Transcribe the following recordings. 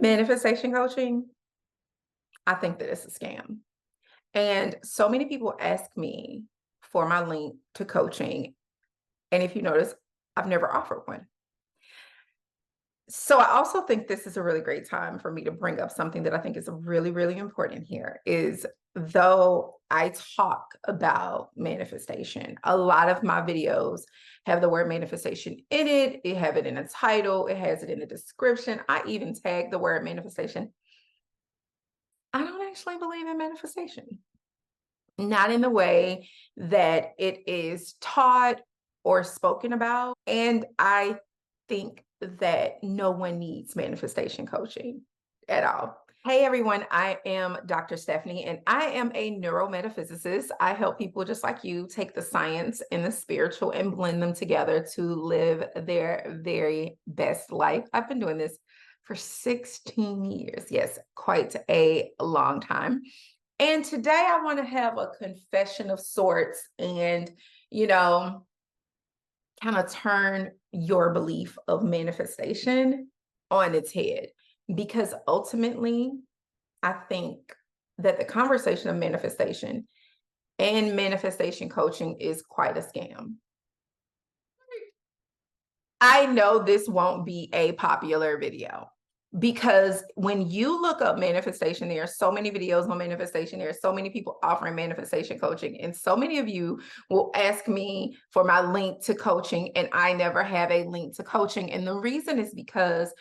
Manifestation coaching, I think that it's a scam. And so many people ask me for my link to coaching. And if you notice, I've never offered one. So I also think this is a really great time for me to bring up something that I think is really, really important here is though I talk about manifestation, a lot of my videos have the word manifestation in it. It have it in a title. It has it in the description. I even tag the word manifestation. I don't actually believe in manifestation. Not in the way that it is taught or spoken about. And I think that no one needs manifestation coaching at all. Hey everyone, I am Dr. Stephanie and I am a neurometaphysicist. I help people just like you take the science and the spiritual and blend them together to live their very best life. I've been doing this for 16 years. Yes, quite a long time. And today I want to have a confession of sorts and, you know, kind of turn your belief of manifestation on its head. Because ultimately, I think that the conversation of manifestation and manifestation coaching is quite a scam. I know this won't be a popular video because when you look up manifestation, there are so many videos on manifestation. There are so many people offering manifestation coaching, and so many of you will ask me for my link to coaching, and I never have a link to coaching. And the reason is because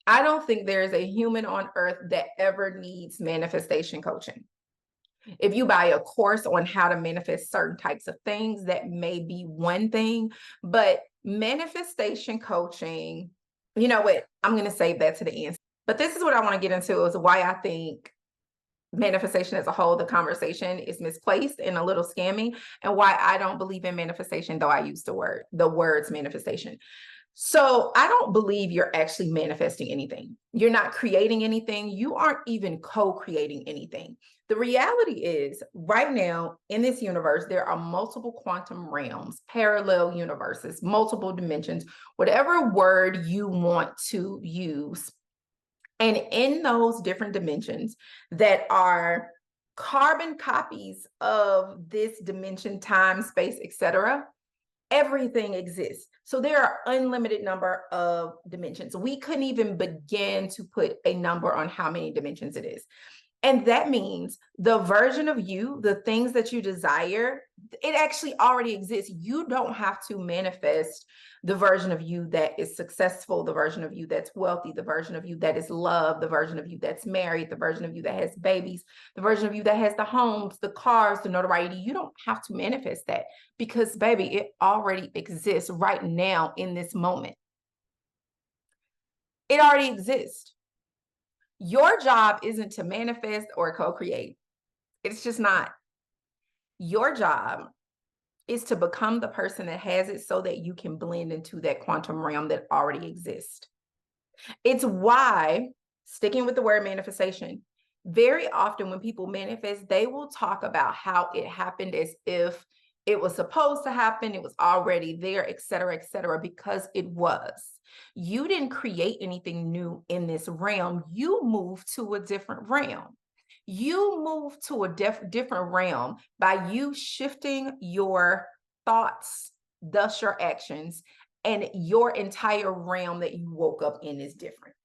I don't think there is a human on earth that ever needs manifestation coaching. If you buy a course on how to manifest certain types of things, that may be one thing, but manifestation coaching, you know what? I'm going to save that to the end. But this is what I want to get into is why I think manifestation as a whole, the conversation is misplaced and a little scammy, and why I don't believe in manifestation, though I use the words manifestation. So I don't believe you're actually manifesting anything. You're not creating anything. You aren't even co-creating anything. The reality is right now in this universe, there are multiple quantum realms, parallel universes, multiple dimensions, whatever word you want to use. And in those different dimensions that are carbon copies of this dimension, time, space, etc., everything exists. So there are unlimited number of dimensions. We couldn't even begin to put a number on how many dimensions it is. And that means the version of you, the things that you desire, it actually already exists. You don't have to manifest the version of you that is successful, the version of you that's wealthy, the version of you that is loved, the version of you that's married, the version of you that has babies, the version of you that has the homes, the cars, the notoriety. You don't have to manifest that because, baby, it already exists right now in this moment. It already exists. Your job isn't to manifest or co-create. It's just not. Your job is to become the person that has it so that you can blend into that quantum realm that already exists. It's why, sticking with the word manifestation, very often when people manifest, they will talk about how it happened as if it was supposed to happen, it was already there, et cetera, because it was. You didn't create anything new in this realm. You moved to a different realm. You move to a different realm by you shifting your thoughts, thus your actions, and your entire realm that you woke up in is different.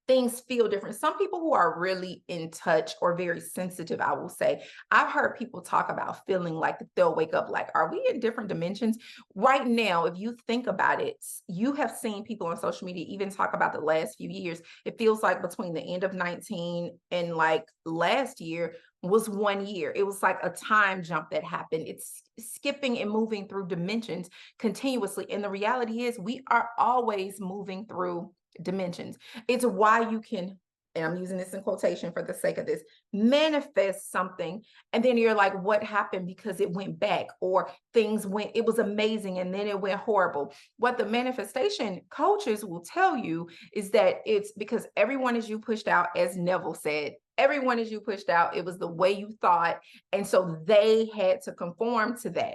Things feel different. Some people who are really in touch or very sensitive, I will say, I've heard people talk about feeling like they'll wake up like, are we in different dimensions? Right now, if you think about it, you have seen people on social media even talk about the last few years. It feels like between the end of 19 and like last year was 1 year. It was like a time jump that happened. It's skipping and moving through dimensions continuously. And the reality is we are always moving through dimensions. It's why you can, and I'm using this in quotation for the sake of this, manifest something. And then you're like, what happened? Because it went back, or things went, it was amazing. And then it went horrible. What the manifestation coaches will tell you is that it's because everyone is you pushed out, as Neville said, everyone is you pushed out. It was the way you thought. And so they had to conform to that.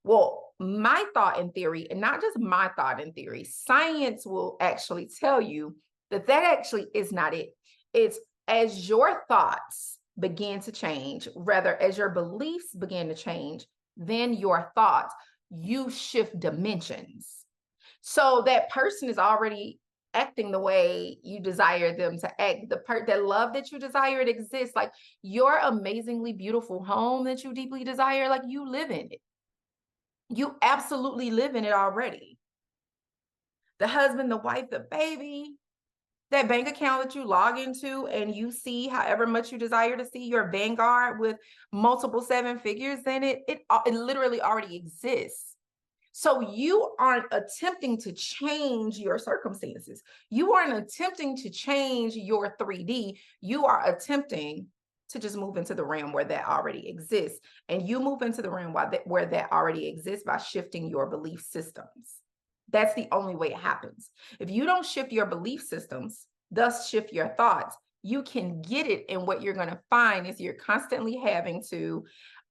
Well, my thought in theory, and not just my thought in theory, science will actually tell you that actually is not it. It's as your thoughts begin to change, rather as your beliefs begin to change, then your thoughts, you shift dimensions. So that person is already acting the way you desire them to act. That love that you desire, it exists. Like your amazingly beautiful home that you deeply desire, like you live in it. You absolutely live in it already. The husband, the wife, the baby, that bank account that you log into and you see however much you desire to see your Vanguard with multiple seven figures, then it literally already exists. So you aren't attempting to change your circumstances. You aren't attempting to change your 3D. You are attempting to just move into the realm where that already exists. And you move into the realm where that already exists by shifting your belief systems. That's the only way it happens. If you don't shift your belief systems, thus shift your thoughts, you can get it. And what you're going to find is you're constantly having to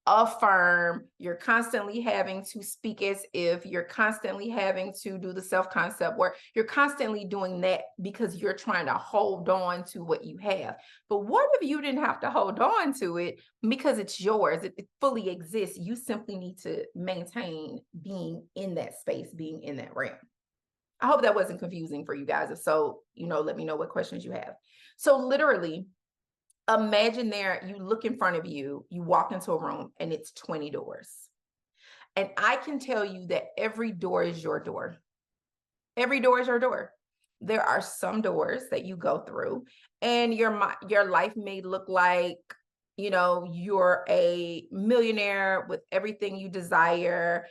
affirm, you're constantly having to speak as if, you're constantly having to do the self-concept work. You're constantly doing that because you're trying to hold on to what you have. But what if you didn't have to hold on to it because it's yours? It fully exists. You simply need to maintain being in that space, being in that realm. I hope that wasn't confusing for you guys. If so, let me know what questions you have. So literally, imagine you look in front of you, you walk into a room and it's 20 doors. And I can tell you that every door is your door. Every door is your door. There are some doors that you go through and your life may look like, you're a millionaire with everything you desire.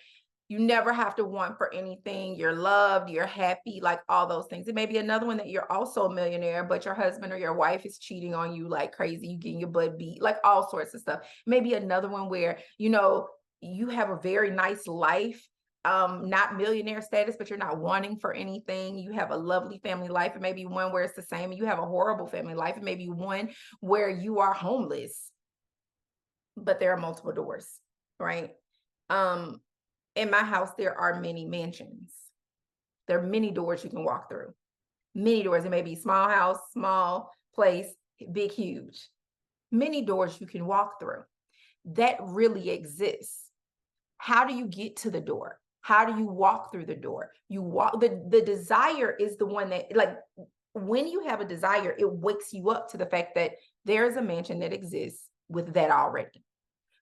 You never have to want for anything. You're loved, you're happy, like all those things. It may be another one that you're also a millionaire, but your husband or your wife is cheating on you like crazy. You getting your butt beat, like all sorts of stuff. Maybe another one where, you have a very nice life, not millionaire status, but you're not wanting for anything. You have a lovely family life. It may be one where it's the same and you have a horrible family life. It may be one where you are homeless, but there are multiple doors, right? In my house, there are many mansions. There are many doors you can walk through. Many doors. It may be small house, small place, big, huge. Many doors you can walk through. That really exists. How do you get to the door? How do you walk through the door? You walk, the desire is the one that, like, when you have a desire, it wakes you up to the fact that there's a mansion that exists with that already.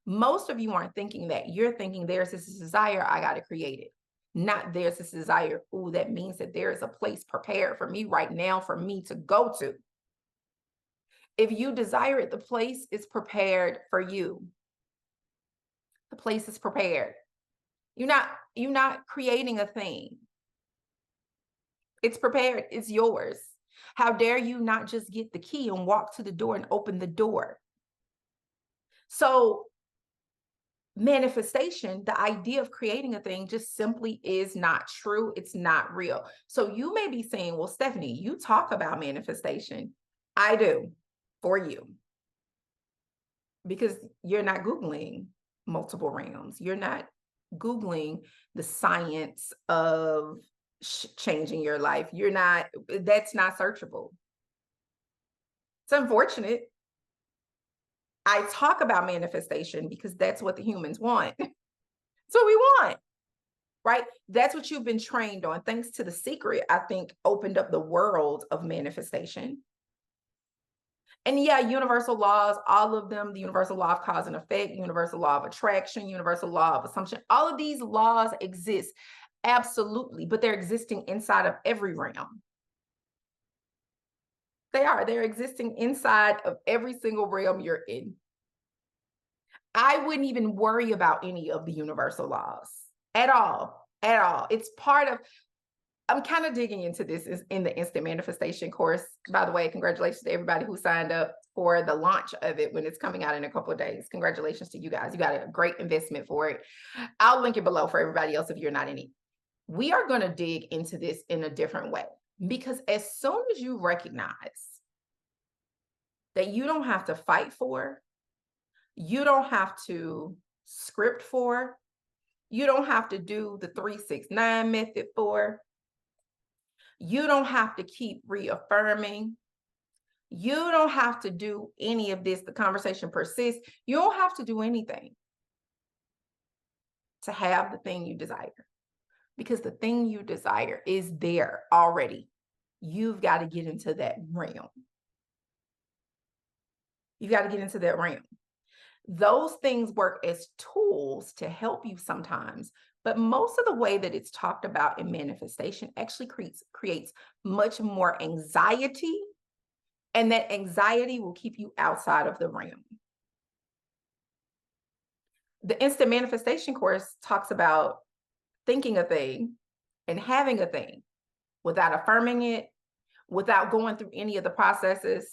Most of you aren't thinking that. You're thinking there's this desire, I got to create it. Not there's this desire, ooh, that means that there is a place prepared for me right now for me to go to. If you desire it, the place is prepared for you. The place is prepared. You're not creating a thing. It's prepared, it's yours. How dare you not just get the key and walk to the door and open the door? So manifestation, the idea of creating a thing just simply is not true. It's not real. So you may be saying, well, Stephanie, you talk about manifestation. I do, for you, because you're not Googling multiple realms. You're not Googling the science of changing your life. That's not searchable. It's unfortunate. I talk about manifestation because that's what the humans want. That's what we want, right? That's what you've been trained on. Thanks to The Secret, I think, opened up the world of manifestation. And yeah, universal laws, all of them, the universal law of cause and effect, universal law of attraction, universal law of assumption, all of these laws exist, absolutely, but they're existing inside of every realm. They're existing inside of every single realm you're in. I wouldn't even worry about any of the universal laws at all, at all. It's part of, I'm kind of digging into this in the instant manifestation course. By the way, congratulations to everybody who signed up for the launch of it when it's coming out in a couple of days. Congratulations to you guys. You got a great investment for it. I'll link it below for everybody else if you're not in it. We are going to dig into this in a different way, because as soon as you recognize that you don't have to fight for, you don't have to script for, you don't have to do the 3-6-9 method for, You don't have to keep reaffirming. You don't have to do any of this. The conversation persists. You don't have to do anything to have the thing you desire, because the thing you desire is there already. You've got to get into that realm. You got to get into that realm. Those things work as tools to help you sometimes, but most of the way that it's talked about in manifestation actually creates much more anxiety, and that anxiety will keep you outside of the realm. The instant manifestation course talks about thinking a thing and having a thing without affirming it, without going through any of the processes.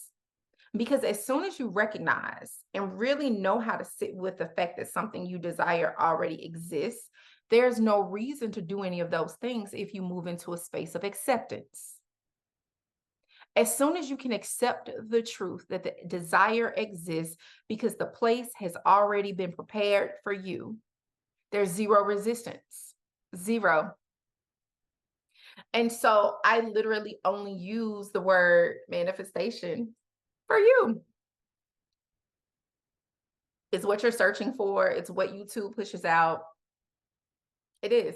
Because as soon as you recognize and really know how to sit with the fact that something you desire already exists, there's no reason to do any of those things if you move into a space of acceptance. As soon as you can accept the truth that the desire exists because the place has already been prepared for you, there's zero resistance, zero. And so I literally only use the word manifestation for you. It's what you're searching for. It's what YouTube pushes out. It is.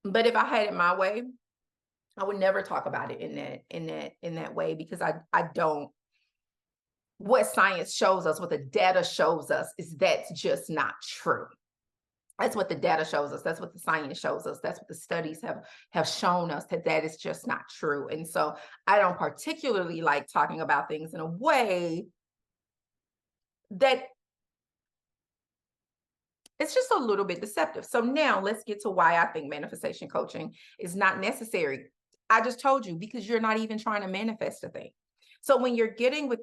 But if I had it my way, I would never talk about it in that way, because I don't. What science shows us, what the data shows us, is that's just not true. That's what the data shows us. That's what the science shows us. That's what the studies have shown us, that is just not true. And so I don't particularly like talking about things in a way that it's just a little bit deceptive. So now let's get to why I think manifestation coaching is not necessary. I just told you, because you're not even trying to manifest a thing. So when you're getting with,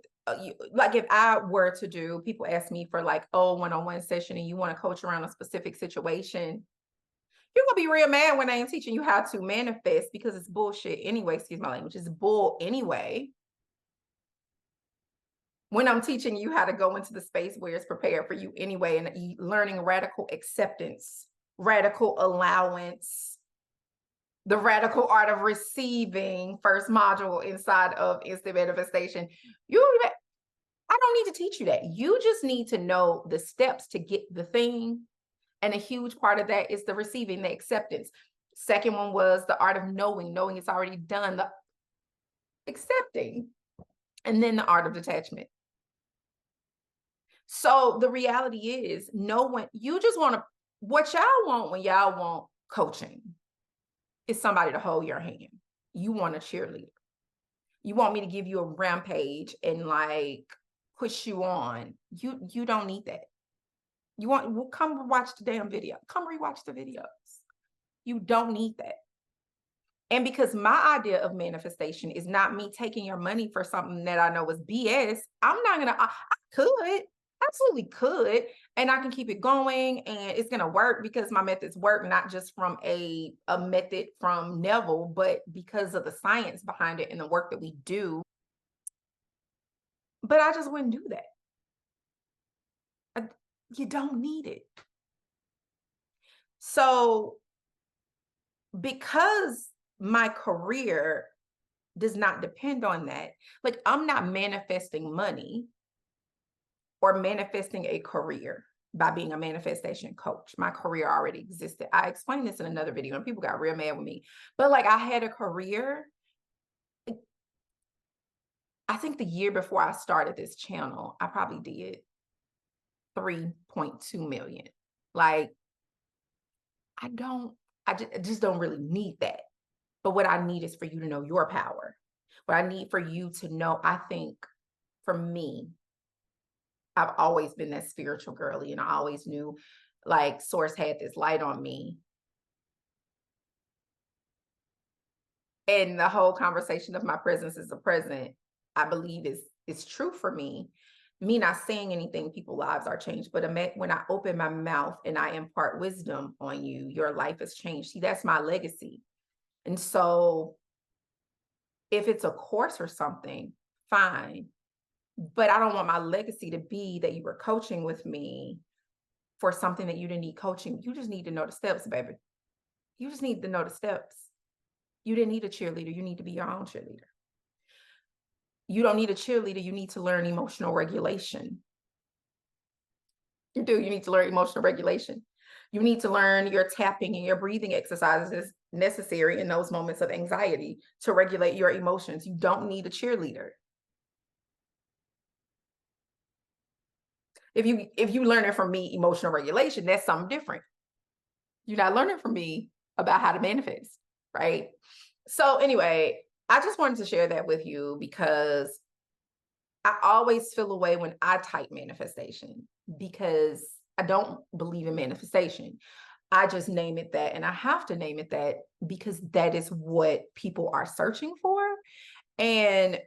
like if I were to do, people ask me for like, one-on-one session and you want to coach around a specific situation, you're going to be real mad when I ain't teaching you how to manifest, because it's bullshit anyway. Excuse my language. It's bull anyway. When I'm teaching you how to go into the space where it's prepared for you anyway, and learning radical acceptance, radical allowance, the radical art of receiving, first module inside of instant manifestation. I don't need to teach you that. You just need to know the steps to get the thing. And a huge part of that is the receiving, the acceptance. Second one was the art of knowing it's already done, the accepting, and then the art of detachment. So the reality is, you just want to, what y'all want when y'all want coaching is somebody to hold your hand. You want a cheerleader. You want me to give you a rampage and like push you on. You don't need that. Come watch the damn video. Come rewatch the videos. You don't need that. And because my idea of manifestation is not me taking your money for something that I know is BS, I'm not going to, I could, absolutely could, and I can keep it going and it's going to work because my methods work, not just from a method from Neville, but because of the science behind it and the work that we do. But I just wouldn't do that. You don't need it. So because my career does not depend on that, like I'm not manifesting money or manifesting a career by being a manifestation coach. My career already existed. I explained this in another video and people got real mad with me, but like I had a career. I think the year before I started this channel, I probably did 3.2 million. Like I just don't really need that. But what I need is for you to know your power. What I need for you to know, I think for me, I've always been that spiritual girly, and I always knew like Source had this light on me. And the whole conversation of my presence as a present, I believe is true for me. Me not saying anything, people's lives are changed. But when I open my mouth and I impart wisdom on you, your life has changed. See, that's my legacy. And so if it's a course or something, fine. But I don't want my legacy to be that you were coaching with me for something that you didn't need coaching. You just need to know the steps, baby. You just need to know the steps. You didn't need a cheerleader. You need to be your own cheerleader. You don't need a cheerleader. You need to learn emotional regulation. You do. You need to learn emotional regulation. You need to learn your tapping and your breathing exercises necessary in those moments of anxiety to regulate your emotions. You don't need a cheerleader. If you learn it from me, emotional regulation, that's something different. You're not learning from me about how to manifest, right? So anyway, I just wanted to share that with you because I always feel a way when I type manifestation because I don't believe in manifestation. I just name it that, and I have to name it that because that is what people are searching for. And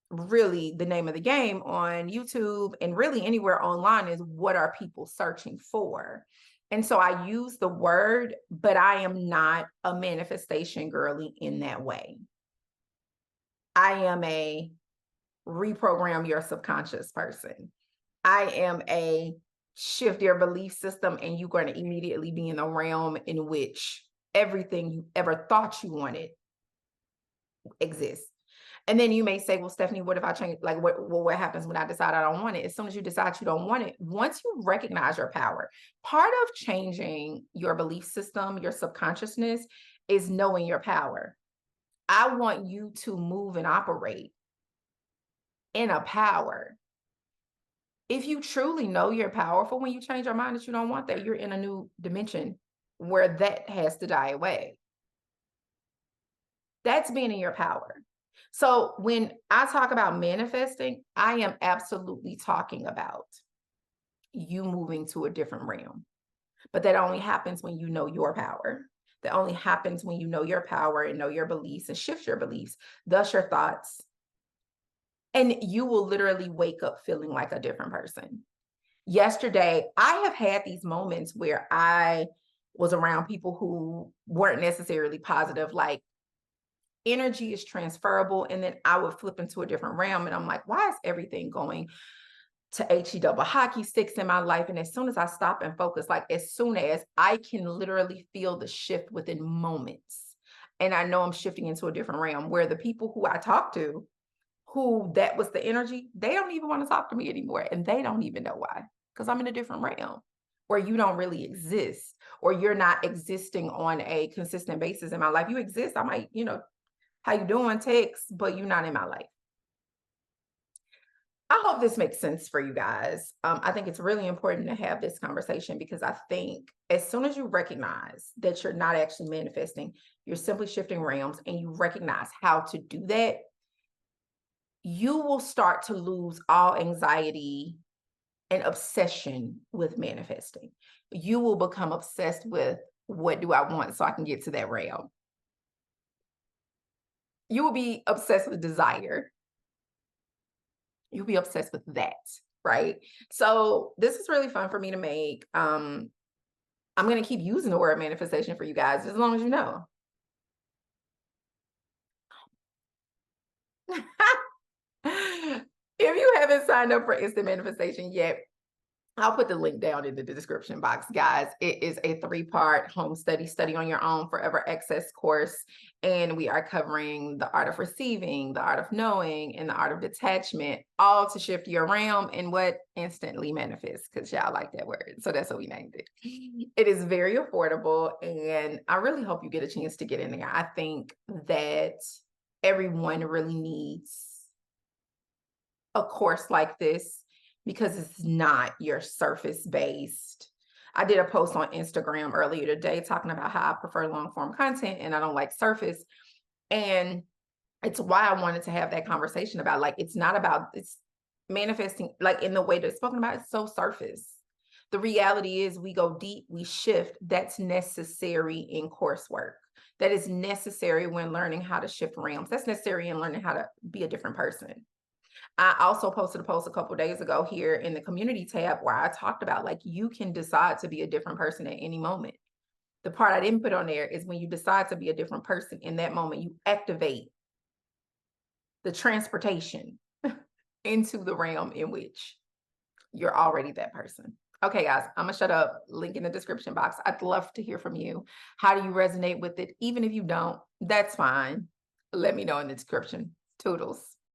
really, the name of the game on YouTube and really anywhere online is what are people searching for? And so I use the word, but I am not a manifestation girly in that way. I am a reprogram your subconscious person. I am a shift your belief system, and you're going to immediately be in a realm in which everything you ever thought you wanted exists. And then you may say, well, Stephanie, what if I change? Like, what happens when I decide I don't want it? As soon as you decide you don't want it, once you recognize your power, part of changing your belief system, your subconsciousness, is knowing your power. I want you to move and operate in a power. If you truly know you're powerful, when you change your mind that you don't want that, you're in a new dimension where that has to die away. That's being in your power. So when I talk about manifesting, I am absolutely talking about you moving to a different realm. But that only happens when you know your power. That only happens when you know your power and know your beliefs and shift your beliefs, thus your thoughts. And you will literally wake up feeling like a different person. Yesterday, I have had these moments where I was around people who weren't necessarily positive, like energy is transferable. And then I would flip into a different realm. And I'm like, why is everything going to HE double hockey sticks in my life? And as soon as I stop and focus, like as soon as I can literally feel the shift within moments. And I know I'm shifting into a different realm where the people who I talk to, who that was the energy, they don't even want to talk to me anymore. And they don't even know why, because I'm in a different realm where you don't really exist, or you're not existing on a consistent basis in my life. You exist. I might, how you doing, text, but you're not in my life. I hope this makes sense for you guys. I think it's really important to have this conversation because I think as soon as you recognize that you're not actually manifesting, you're simply shifting realms, and you recognize how to do that, you will start to lose all anxiety and obsession with manifesting. You will become obsessed with, what do I want so I can get to that realm? You will be obsessed with desire. You'll be obsessed with that, right? So this is really fun for me to make. I'm going to keep using the word manifestation for you guys as long as you know. If you haven't signed up for Instant Manifestation yet, I'll put the link down in the description box, guys. It is a 3-part home study on your own forever access course. And we are covering the art of receiving, the art of knowing, and the art of detachment, all to shift your realm and what instantly manifests, because y'all like that word. So that's what we named it. It is very affordable, and I really hope you get a chance to get in there. I think that everyone really needs a course like this, because it's not your surface based. I did a post on Instagram earlier today talking about how I prefer long form content and I don't like surface. And it's why I wanted to have that conversation about, like, it's not about, it's manifesting like in the way that it's spoken about. It's so surface. The reality is we go deep, we shift. That's necessary in coursework. That is necessary when learning how to shift realms. That's necessary in learning how to be a different person. I also posted a post a couple of days ago here in the community tab where I talked about, like, you can decide to be a different person at any moment. The part I didn't put on there is when you decide to be a different person in that moment, you activate the transportation into the realm in which you're already that person. Okay, guys, I'm gonna shut up. Link in the description box. I'd love to hear from you. How do you resonate with it? Even if you don't, That's fine. Let me know in the description. Toodles.